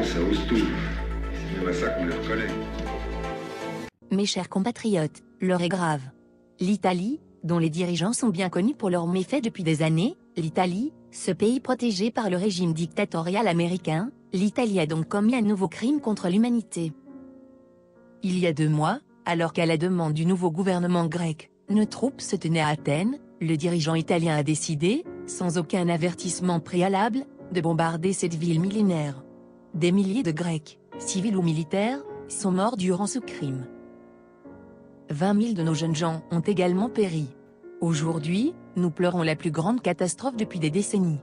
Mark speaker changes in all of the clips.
Speaker 1: ça ose tout. C'est même à ça qu'on les reconnaît.
Speaker 2: Mes chers compatriotes, l'heure est grave. L'Italie, dont les dirigeants sont bien connus pour leurs méfaits depuis des années, l'Italie, ce pays protégé par le régime dictatorial américain, l'Italie a donc commis un nouveau crime contre l'humanité. Il y a 2 mois, alors qu'à la demande du nouveau gouvernement grec, nos troupes se tenaient à Athènes, le dirigeant italien a décidé, sans aucun avertissement préalable, de bombarder cette ville millénaire. Des milliers de Grecs, civils ou militaires, sont morts durant ce crime. 20 000 de nos jeunes gens ont également péri. Aujourd'hui, nous pleurons la plus grande catastrophe depuis des décennies.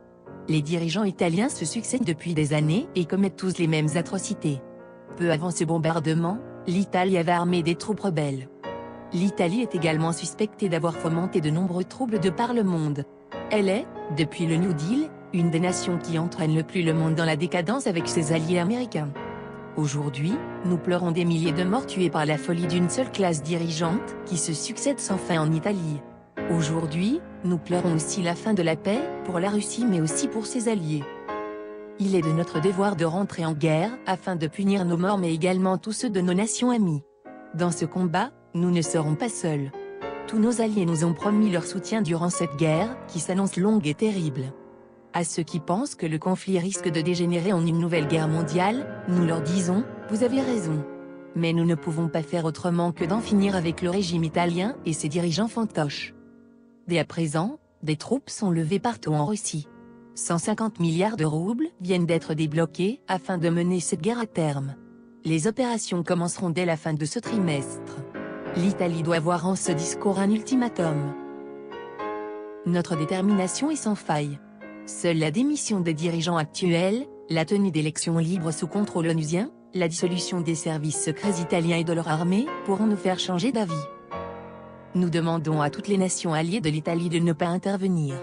Speaker 2: Les dirigeants italiens se succèdent depuis des années et commettent tous les mêmes atrocités. Peu avant ce bombardement, l'Italie avait armé des troupes rebelles. L'Italie est également suspectée d'avoir fomenté de nombreux troubles de par le monde. Elle est, depuis le New Deal, une des nations qui entraîne le plus le monde dans la décadence avec ses alliés américains. Aujourd'hui, nous pleurons des milliers de morts tués par la folie d'une seule classe dirigeante qui se succède sans fin en Italie. Aujourd'hui, nous pleurons aussi la fin de la paix, pour la Russie mais aussi pour ses alliés. Il est de notre devoir de rentrer en guerre afin de punir nos morts mais également tous ceux de nos nations amies. Dans ce combat, nous ne serons pas seuls. Tous nos alliés nous ont promis leur soutien durant cette guerre, qui s'annonce longue et terrible. À ceux qui pensent que le conflit risque de dégénérer en une nouvelle guerre mondiale, nous leur disons, vous avez raison. Mais nous ne pouvons pas faire autrement que d'en finir avec le régime italien et ses dirigeants fantoches. Dès à présent, des troupes sont levées partout en Russie. 150 milliards de roubles viennent d'être débloqués afin de mener cette guerre à terme. Les opérations commenceront dès la fin de ce trimestre. L'Italie doit voir en ce discours un ultimatum. Notre détermination est sans faille. Seule la démission des dirigeants actuels, la tenue d'élections libres sous contrôle onusien, la dissolution des services secrets italiens et de leur armée, pourront nous faire changer d'avis. Nous demandons à toutes les nations alliées de l'Italie de ne pas intervenir.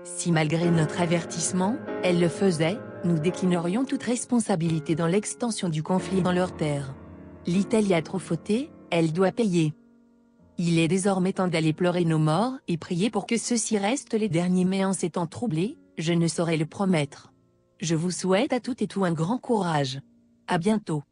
Speaker 2: Si malgré notre avertissement, elles le faisaient, nous déclinerions toute responsabilité dans l'extension du conflit dans leurs terres. L'Italie a trop fauté, elle doit payer. Il est désormais temps d'aller pleurer nos morts et prier pour que ceux-ci restent les derniers mais en ces temps troublés, je ne saurais le promettre. Je vous souhaite à toutes et tous un grand courage. À bientôt.